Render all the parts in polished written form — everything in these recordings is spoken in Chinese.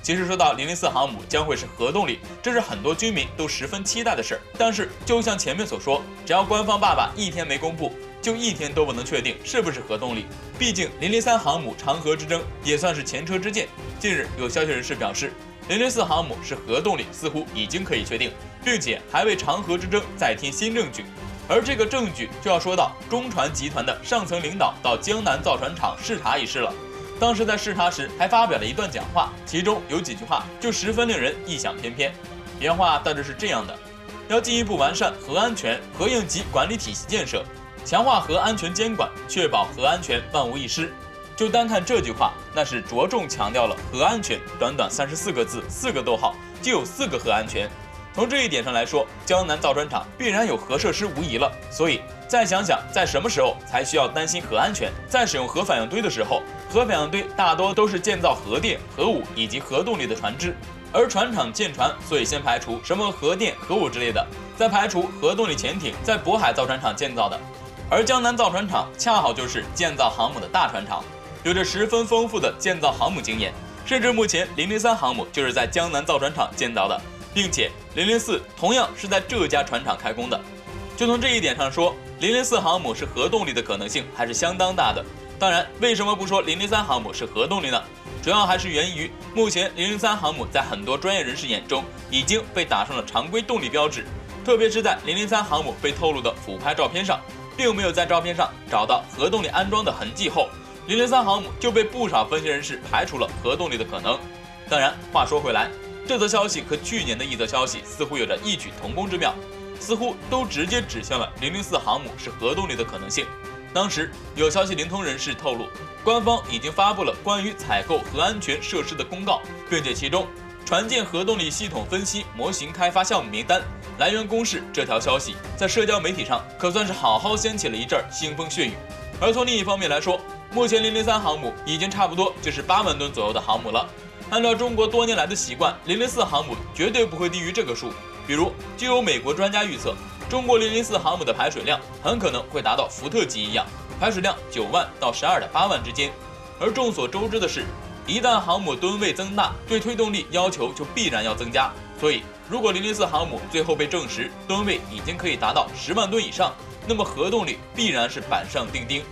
其实说到004航母将会是核动力，这是很多军民都十分期待的事儿。但是就像前面所说，只要官方爸爸一天没公布，就一天都不能确定是不是核动力。毕竟003航母长河之争也算是前车之鉴。近日有消息人士表示，004航母是核动力似乎已经可以确定，并且还为长河之争再添新证据。而这个证据就要说到中船集团的上层领导到江南造船厂视察一事了。当时在视察时还发表了一段讲话，其中有几句话就十分令人异想天开。原话大致是这样的：要进一步完善核安全、核应急管理体系建设，强化核安全监管，确保核安全万无一失。就单看这句话，那是着重强调了核安全，短短34个字，4个逗号就有4个核安全。从这一点上来说，江南造船厂必然有核设施无疑了。所以再想想，在什么时候才需要担心核安全？在使用核反应堆的时候，核反应堆大多都是建造核电、核武以及核动力的船只，而船厂建船，所以先排除什么核电、核武之类的，再排除核动力潜艇在渤海造船厂建造的。而江南造船厂恰好就是建造航母的大船厂，有着十分丰富的建造航母经验，甚至目前003航母就是在江南造船厂建造的，并且004同样是在这家船厂开工的。就从这一点上说，004航母是核动力的可能性还是相当大的。当然，为什么不说003航母是核动力呢？主要还是源于目前003航母在很多专业人士眼中已经被打上了常规动力标志，特别是在003航母被透露的俯拍照片上，并没有在照片上找到核动力安装的痕迹后，003航母就被不少分析人士排除了核动力的可能。当然，话说回来，这则消息和去年的一则消息似乎有着异曲同工之妙，似乎都直接指向了004航母是核动力的可能性。当时有消息灵通人士透露，官方已经发布了关于采购核安全设施的公告，并且其中船舰核动力系统分析模型开发项目名单、来源公示这条消息在社交媒体上可算是好好掀起了一阵腥风血雨。而从另一方面来说，目前003航母已经差不多就是8万吨左右的航母了。按照中国多年来的习惯，004航母绝对不会低于这个数。比如，就有美国专家预测，中国004航母的排水量很可能会达到福特级一样，排水量9万到12.8万之间。而众所周知的是，一旦航母吨位增大，对推动力要求就必然要增加。所以，如果004航母最后被证实吨位已经可以达到10万吨以上，那么核动力必然是板上钉钉。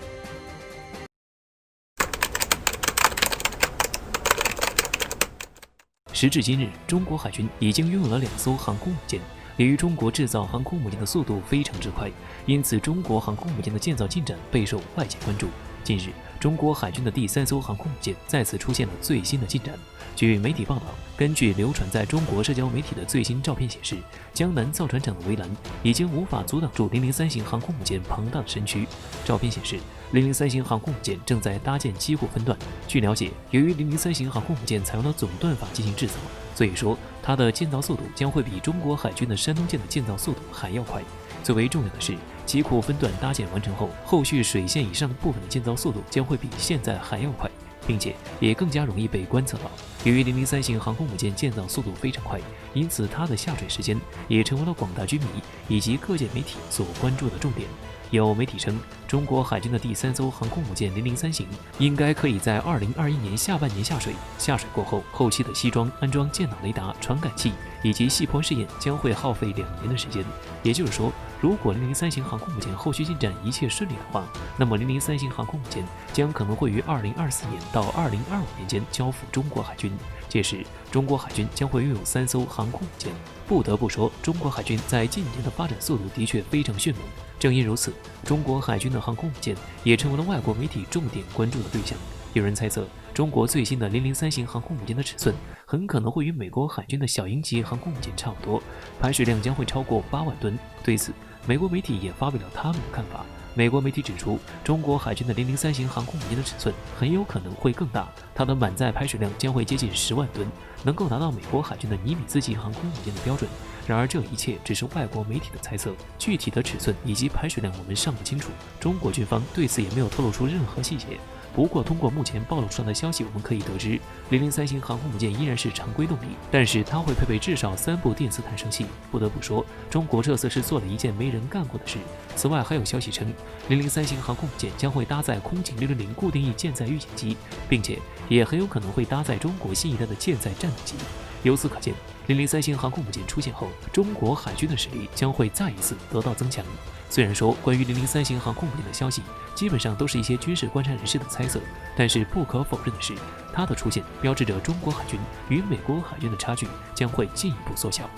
时至今日，中国海军已经拥有了2艘航空母舰。由于中国制造航空母舰的速度非常之快，因此中国航空母舰的建造进展备受外界关注。近日，中国海军的第3艘航空母舰再次出现了最新的进展。据媒体报道，根据流传在中国社交媒体的最新照片显示，江南造船厂的围栏已经无法阻挡住003型航空母舰庞大的身躯。照片显示，003型航空母舰正在搭建机护分段。据了解，由于003型航空母舰采用了总锻法进行制造，所以说它的建造速度将会比中国海军的山东舰的建造速度还要快。最为重要的是，机库分段搭建完成后，后续水线以上的部分的建造速度将会比现在还要快，并且也更加容易被观测到。由于003型航空母舰建造速度非常快，因此它的下水时间也成为了广大军迷以及各界媒体所关注的重点。有媒体称，中国海军的第3艘航空母舰003型应该可以在2021年下半年下水。下水过后，后期的西装、安装舰脑雷达、传感器以及细坡试验将会耗费2年的时间。也就是说，如果003型航空母舰后续进展一切顺利的话，那么003型航空母舰将可能会于2024年到2025年间交付中国海军。届时，中国海军将会拥有3艘航空母舰。不得不说，中国海军在近年的发展速度的确非常迅猛。正因如此，中国海军的航空母舰也成为了外国媒体重点关注的对象。有人猜测，中国最新的003型航空母舰的尺寸很可能会与美国海军的小鹰级航空母舰差不多，排水量将会超过8万吨。对此，美国媒体也发表了他们的看法。美国媒体指出，中国海军的003型航空母舰的尺寸很有可能会更大，它的满载排水量将会接近10万吨，能够达到美国海军的尼米兹级航空母舰的标准。然而这一切只是外国媒体的猜测，具体的尺寸以及排水量我们尚不清楚。中国军方对此也没有透露出任何细节。不过，通过目前暴露出来的消息，我们可以得知，003型航空母舰依然是常规动力，但是它会配备至少3部电磁弹射器。不得不说，中国这次是做了一件没人干过的事。此外，还有消息称，003型航空母舰将会搭载空警600固定翼舰载预警机，并且也很有可能会搭载中国新一代的舰载战斗机。由此可见，003型航空母舰出现后，中国海军的实力将会再一次得到增强。虽然说关于003型航空母舰的消息基本上都是一些军事观察人士的猜测，但是不可否认的是，它的出现标志着中国海军与美国海军的差距将会进一步缩小。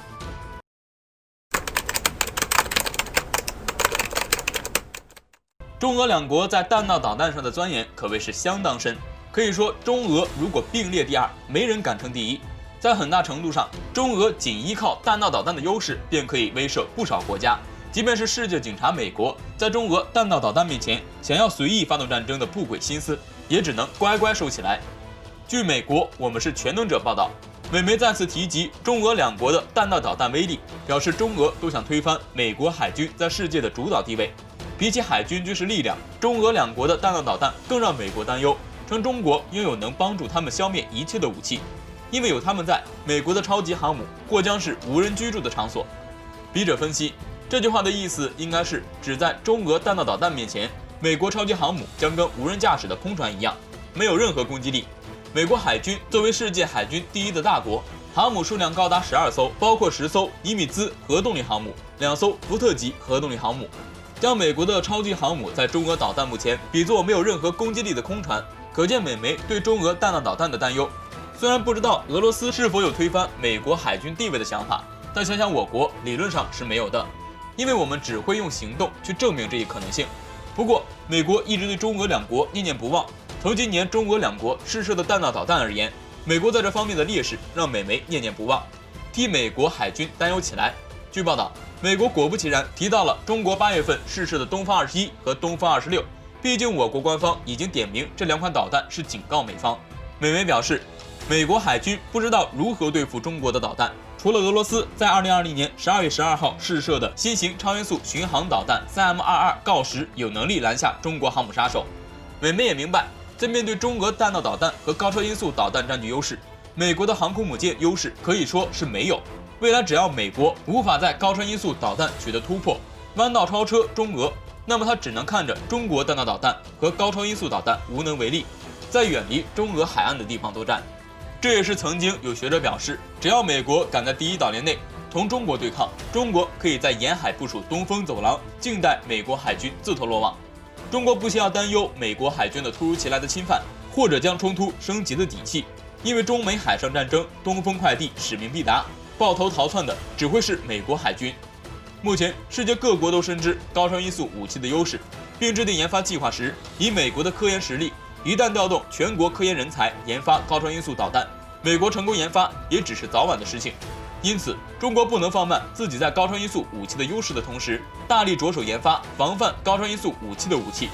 中俄两国在弹道导弹上的钻研可谓是相当深，可以说中俄如果并列第二，没人敢称第一。在很大程度上，中俄仅依靠弹道导弹的优势便可以威慑不少国家。即便是世界警察美国，在中俄弹道导弹面前，想要随意发动战争的不轨心思，也只能乖乖收起来。据美国《我们是全能者》报道，美媒再次提及中俄两国的弹道导弹威力，表示中俄都想推翻美国海军在世界的主导地位。比起海军军事力量，中俄两国的弹道导弹更让美国担忧，称中国拥有能帮助他们消灭一切的武器，因为有他们在，美国的超级航母或将是无人居住的场所。笔者分析，这句话的意思应该是指在中俄弹道导弹面前，美国超级航母将跟无人驾驶的空船一样，没有任何攻击力。美国海军作为世界海军第一的大国，航母数量高达12艘，包括10艘尼米兹核动力航母、2艘福特级核动力航母。将美国的超级航母在中俄导弹幕前比作没有任何攻击力的空船，可见美媒对中俄弹道导弹的担忧。虽然不知道俄罗斯是否有推翻美国海军地位的想法，但想想我国理论上是没有的，因为我们只会用行动去证明这一可能性。不过，美国一直对中俄两国念念不忘。从今年中俄两国试射的弹道导弹而言，美国在这方面的劣势让美媒念念不忘，替美国海军担忧起来。据报道，美国果不其然提到了中国8月份试射的东风21和东风26，毕竟我国官方已经点名这2款导弹是警告美方。美媒表示，美国海军不知道如何对付中国的导弹，除了俄罗斯在2020年12月12号试射的新型超音速巡航导弹 3M22 锆10有能力拦下中国航母杀手。美媒也明白，在面对中俄弹道导弹和高超音速导弹占据优势，美国的航空母舰优势可以说是没有。未来只要美国无法在高超音速导弹取得突破，弯道超车中俄，那么它只能看着中国弹道导弹和高超音速导弹无能为力，在远离中俄海岸的地方作战。这也是曾经有学者表示，只要美国敢在第一岛链内同中国对抗，中国可以在沿海部署东风走廊，静待美国海军自投罗网。中国不需要担忧美国海军的突如其来的侵犯，或者将冲突升级的底气，因为中美海上战争东风快递使命必达，抱头逃窜的只会是美国海军。目前世界各国都深知高超音速武器的优势，并制定研发计划时，以美国的科研实力，一旦调动全国科研人才研发高超音速导弹，美国成功研发也只是早晚的事情。因此，中国不能放慢自己在高超音速武器的优势的同时，大力着手研发防范高超音速武器的武器，